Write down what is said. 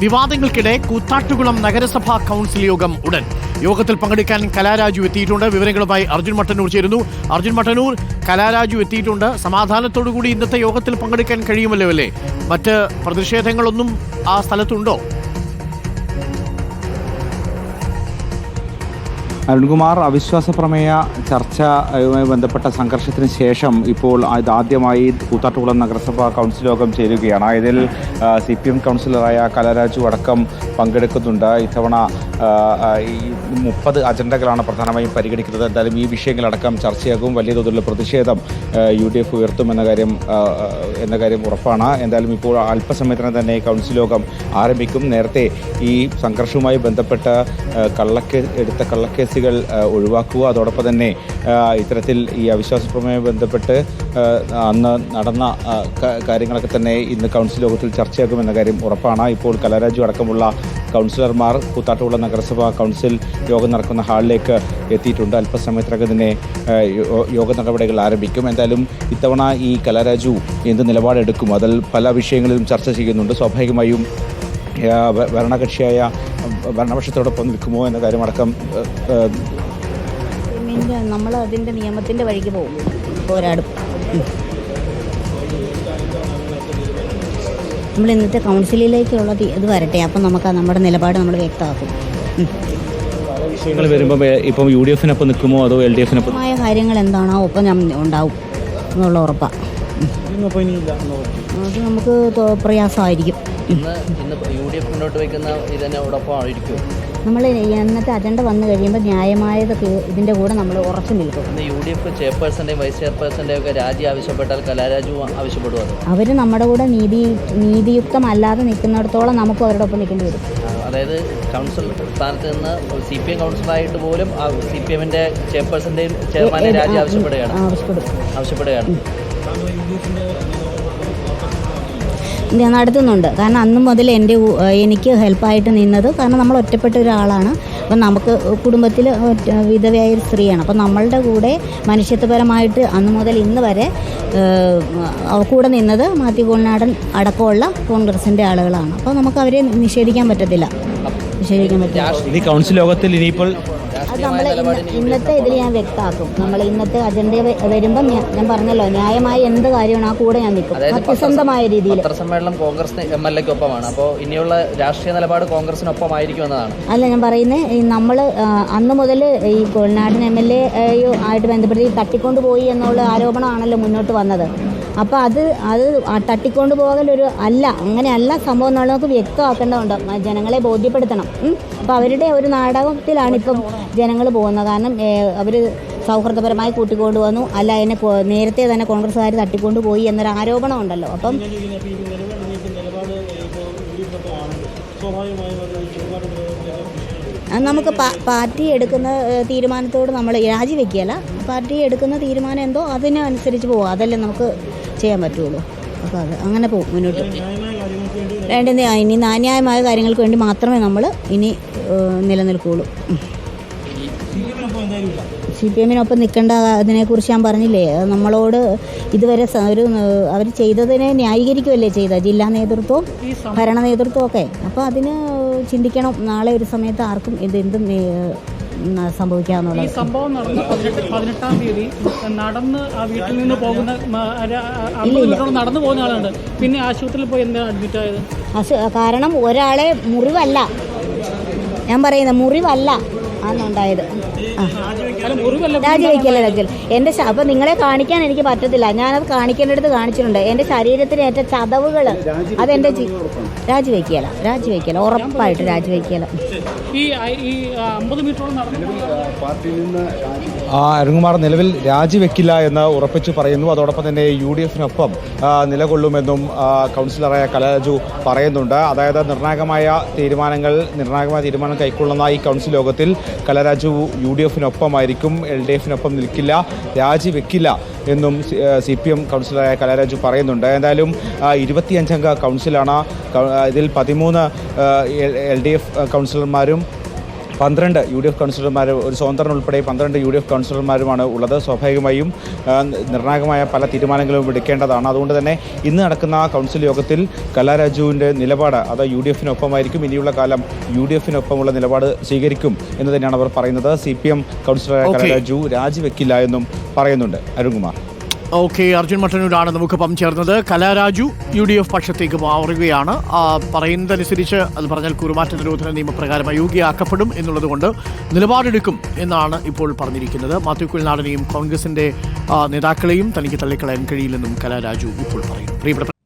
വിവാദങ്ങൾക്കിടെ കൂത്താട്ടുകുളം നഗരസഭാ കൗൺസിൽ യോഗം ഉടൻ. യോഗത്തിൽ പങ്കെടുക്കാൻ കലാരാജു എത്തിയിട്ടുണ്ട്. വിവരങ്ങളുമായി അർജുൻ മട്ടന്നൂർ ചേരുന്നു. അർജുൻ മട്ടന്നൂർ, കലാരാജു എത്തിയിട്ടുണ്ട്. സമാധാനത്തോടുകൂടി ഇന്നത്തെ യോഗത്തിൽ പങ്കെടുക്കാൻ കഴിയുമല്ലോ അല്ലേ? മറ്റ് പ്രതിഷേധങ്ങളൊന്നും ആ സ്ഥലത്തുണ്ടോ? അരുൺകുമാർ, അവിശ്വാസ പ്രമേയ ചർച്ചയുമായി ബന്ധപ്പെട്ട സംഘർഷത്തിന് ശേഷം ഇപ്പോൾ ഇതാദ്യമായി കൂത്താട്ടുകുളം നഗരസഭാ കൗൺസിൽ യോഗം ചേരുകയാണ്. ഇതിൽ CPM കൗൺസിലറായ കലാരാജു അടക്കം പങ്കെടുക്കുന്നുണ്ട്. ഇത്തവണ ഈ 30 അജണ്ടകളാണ് പ്രധാനമായും പരിഗണിക്കുന്നത്. എന്തായാലും ഈ വിഷയങ്ങളടക്കം ചർച്ചയാകും. വലിയ തോതിലുള്ള പ്രതിഷേധം UDF ഉയർത്തും എന്ന കാര്യം ഉറപ്പാണ്. എന്തായാലും ഇപ്പോൾ അല്പസമയത്തിന് തന്നെ കൗൺസിൽ യോഗം ആരംഭിക്കും. നേരത്തെ ഈ സംഘർഷവുമായി ബന്ധപ്പെട്ട് എടുത്ത കള്ളക്കേസുകൾ ഒഴിവാക്കുക, അതോടൊപ്പം തന്നെ ഇത്തരത്തിൽ ഈ അവിശ്വാസ പ്രമേയവുമായി ബന്ധപ്പെട്ട് അന്ന് നടന്ന കാര്യങ്ങളൊക്കെ തന്നെ ഇന്ന് കൗൺസിൽ യോഗത്തിൽ ചർച്ചയാക്കുമെന്ന കാര്യം ഉറപ്പാണ്. ഇപ്പോൾ കലാരാജു അടക്കമുള്ള കൗൺസിലർമാർ കൂത്താട്ടുകുളം നഗരസഭാ കൗൺസിൽ യോഗം നടക്കുന്ന ഹാളിലേക്ക് എത്തിയിട്ടുണ്ട്. അല്പസമയത്തിനകം തന്നെ യോഗ നടപടികൾ ആരംഭിക്കും. എന്തായാലും ഇത്തവണ ഈ കലാരാജു എന്ത് നിലപാടെടുക്കും, അതിൽ പല വിഷയങ്ങളിലും ചർച്ച ചെയ്യുന്നുണ്ട്. സ്വാഭാവികമായും ഭരണപക്ഷത്തോടൊപ്പം നിൽക്കുമോ എന്ന കാര്യമടക്കം നമ്മൾ അതിൻ്റെ നിയമത്തിൻ്റെ വഴിക്ക് പോകും, പോരാടും. നമ്മൾ ഇന്നത്തെ കൗൺസിലിലേക്കുള്ള ഇത് വരട്ടെ, അപ്പം നമുക്ക് നമ്മുടെ നിലപാട് നമ്മൾ വ്യക്തമാക്കും. വിഷയങ്ങൾ വരുമ്പോൾ ഇപ്പം UDF-നൊപ്പം നിൽക്കുമോ അതോ LDF-നൊപ്പം കാര്യങ്ങൾ എന്താണോ ഒപ്പം ഉണ്ടാവും എന്നുള്ള ഉറപ്പാണ്. അത് നമുക്ക് പ്രയാസമായിരിക്കും. UDF മുന്നോട്ട് വയ്ക്കുന്ന ഇതിനോടൊപ്പം നമ്മൾ ഇന്നത്തെ അജണ്ട വന്നു കഴിയുമ്പോൾ ന്യായമായതൊക്കെ ഇതിൻ്റെ കൂടെ നമ്മൾ ഉറച്ചു നിൽക്കും. UDF ചെയർപേഴ്സൻ്റെയും വൈസ് ചെയർപേഴ്സൻ്റെയും ഒക്കെ രാജി ആവശ്യപ്പെട്ടാൽ കലാരാജു ആവശ്യപ്പെടുമോ? അവർ നമ്മുടെ കൂടെ നീതിയുക്തമല്ലാതെ നിൽക്കുന്നിടത്തോളം നമുക്ക് അവരുടെ ഒപ്പം നിൽക്കേണ്ടി വരും. അതായത് കൗൺസിൽ സ്ഥാനത്ത് നിന്ന് CPM കൗൺസിലറായിട്ട് പോലും CPM-ൻ്റെ ചെയർപേഴ്സൻ്റെയും ചെയർമാൻ്റെ രാജി ആവശ്യപ്പെടുകയാണ്. നടത്തുന്നുണ്ട്. കാരണം അന്ന് മുതൽ എനിക്ക് ഹെൽപ്പായിട്ട് നിന്നത്, കാരണം നമ്മൾ ഒറ്റപ്പെട്ട ഒരാളാണ്. അപ്പം നമുക്ക് കുടുംബത്തിൽ വിധവയായൊരു സ്ത്രീയാണ്. അപ്പം നമ്മളുടെ കൂടെ മനുഷ്യത്വപരമായിട്ട് അന്ന് മുതൽ ഇന്ന് വരെ കൂടെ നിന്നത് മാത്യു കോൾനാടൻ അടക്കമുള്ള കോൺഗ്രസിൻ്റെ ആളുകളാണ്. അപ്പോൾ നമുക്ക് അവരെ നിഷേധിക്കാൻ പറ്റില്ല. ഈ കൗൺസിൽ യോഗത്തിൽ ഇനിയിപ്പോൾ അത് നമ്മൾ ഇന്നത്തെ ഇതിൽ ഞാൻ വ്യക്തമാക്കും. നമ്മൾ ഇന്നത്തെ അജണ്ട വരുമ്പം ഞാൻ പറഞ്ഞല്ലോ, ന്യായമായ എന്ത് കാര്യമാണ് ആ കൂടെ ഞാൻ നിൽക്കും, സത്യസന്ധമായ രീതിയിൽ. പത്രസമ്മേളനം കോൺഗ്രസ് MLA-ക്കൊപ്പമാണ്. അപ്പോൾ ഇനിയുള്ള രാഷ്ട്രീയ നിലപാട് കോൺഗ്രസിനൊപ്പമായിരിക്കും എന്നതാണ്. അല്ല, ഞാൻ പറയുന്നത് നമ്മൾ അന്ന് മുതൽ ഈ കോൾനാടൻ MLA ആയിട്ട് ബന്ധപ്പെട്ട് തട്ടിക്കൊണ്ടുപോയി എന്നുള്ള ആരോപണമാണല്ലോ മുന്നോട്ട് വന്നത്. അപ്പോൾ അത് തട്ടിക്കൊണ്ടു പോകലൊരു അങ്ങനെയല്ല സംഭവം എന്നുള്ളത് നമുക്ക് വ്യക്തമാക്കേണ്ടതുണ്ട്. ജനങ്ങളെ ബോധ്യപ്പെടുത്തണം. അപ്പോൾ അവരുടെ ഒരു നാടകത്തിലാണ് ഇപ്പം ജനങ്ങൾ പോകുന്നത്. കാരണം അവർ സൗഹൃദപരമായി കൂട്ടിക്കൊണ്ടു വന്നു, അതിനെ നേരത്തെ തന്നെ കോൺഗ്രസ്സുകാർ തട്ടിക്കൊണ്ടു പോയി എന്നൊരു ആരോപണം ഉണ്ടല്ലോ. അപ്പം നമുക്ക് പാർട്ടി എടുക്കുന്ന തീരുമാനത്തോട് നമ്മൾ രാജിവെക്കുകയല്ല. പാർട്ടി എടുക്കുന്ന തീരുമാനം എന്തോ അതിനനുസരിച്ച് പോകും. അതല്ലേ നമുക്ക് ചെയ്യാൻ പറ്റുള്ളൂ. അപ്പോൾ അത് അങ്ങനെ പോകും മുന്നോട്ട്. ഇനി ന്യായമായ കാര്യങ്ങൾക്ക് വേണ്ടി മാത്രമേ നമ്മൾ ഇനി നിലനിൽക്കുകയുള്ളൂ. CPM-നൊപ്പം നിൽക്കേണ്ട അതിനെക്കുറിച്ച് ഞാൻ പറഞ്ഞില്ലേ, നമ്മളോട് ഇതുവരെ അവർ ചെയ്തതിനെ ന്യായീകരിക്കുകയല്ലേ ചെയ്ത ജില്ലാ നേതൃത്വവും ഭരണ നേതൃത്വവും ഒക്കെ. അപ്പോൾ അതിന് ചിന്തിക്കണം. നാളെ ഒരു സമയത്ത് ആർക്കും എന്തും സംഭവിക്കാന്നുള്ളത്. ഈ സംഭവം നടന്ന് 18-ാം തീയതി നടന്ന് ആ വീട്ടിൽ നിന്ന് പോകുന്ന 50 മീറ്ററോളം നടന്നു പോകുന്ന ആളുണ്ട്. പിന്നെ ആശുപത്രിയിൽ പോയി എന്താ അഡ്മിറ്റ് ആയത്? കാരണം ഒരാളെ മുറിവല്ല, ഞാൻ പറയുന്നത് മുറിവല്ല ആണെന്നുണ്ടായത്. രാജിവെക്കല്ലേ എൻ്റെ അപ്പം നിങ്ങളെ കാണിക്കാൻ എനിക്ക് പറ്റത്തില്ല. ഞാനത് കാണിക്കേണ്ടടുത്ത് കാണിച്ചിട്ടുണ്ട്. എൻ്റെ ശരീരത്തിന് ഏറ്റ ചതവുകൾ അതെൻ്റെ രാജിവെക്കല ഉറപ്പായിട്ട് രാജിവെക്കല. അരുൺകുമാർ നിലവിൽ രാജിവെക്കില്ല എന്ന് ഉറപ്പിച്ചു പറയുന്നു. അതോടൊപ്പം തന്നെ UDF-നൊപ്പം നിലകൊള്ളുമെന്നും കൗൺസിലറായ കലാരാജു പറയുന്നുണ്ട്. അതായത് നിർണായകമായ തീരുമാനം കൈക്കൊള്ളുന്ന ഈ കൗൺസിൽ യോഗത്തിൽ കലാരാജു UDF-നൊപ്പമായിരിക്കും, LDF-നൊപ്പം നിൽക്കില്ല, രാജിവെക്കില്ല എന്നും CPM കൗൺസിലറായ കലാരാജു പറയുന്നുണ്ട്. എന്തായാലും 25 അംഗ കൗൺസിലാണ്. ഇതിൽ 13 LDF കൗൺസിലർമാരും 12 UDF കൗൺസിലർമാർ, ഒരു സ്വതന്ത്രൻ ഉൾപ്പെടെ 12 UDF കൗൺസിലർമാരുമാണ് ഉള്ളത്. സ്വാഭാവികമായും നിർണായകമായ പല തീരുമാനങ്ങളും എടുക്കേണ്ടതാണ്. അതുകൊണ്ട് തന്നെ ഇന്ന് നടക്കുന്ന കൗൺസിൽ യോഗത്തിൽ കലാരാജുവിൻ്റെ നിലപാട് അത് UDF-നൊപ്പമായിരിക്കും. ഇനിയുള്ള കാലം UDF-നൊപ്പമുള്ള നിലപാട് സ്വീകരിക്കും എന്ന് തന്നെയാണ് അവർ പറയുന്നത്. CPM കൗൺസിലറായ കലാരാജു രാജിവെക്കില്ല എന്നും പറയുന്നുണ്ട്. അരുൺകുമാർ. ഓക്കെ, അർജുൻ മട്ടന്നൂരാണ് നമുക്കൊപ്പം ചേർന്നത്. കലാരാജു UDF പക്ഷത്തേക്ക് മാറുകയാണ്. പറയുന്നതനുസരിച്ച് അത് പറഞ്ഞാൽ കുറുമാറ്റ നിരോധന നിയമപ്രകാരം അയോഗ്യയാക്കപ്പെടും എന്നുള്ളതുകൊണ്ട് നിലപാടെടുക്കും എന്നാണ് ഇപ്പോൾ പറഞ്ഞിരിക്കുന്നത്. മാത്യു കുഴൽനാടനെയും കോൺഗ്രസിന്റെ നേതാക്കളെയും തനിക്ക് തള്ളിക്കളയാൻ കഴിയില്ലെന്നും കലാരാജു ഇപ്പോൾ പറയുന്നു. പ്രിയപ്പെട്ട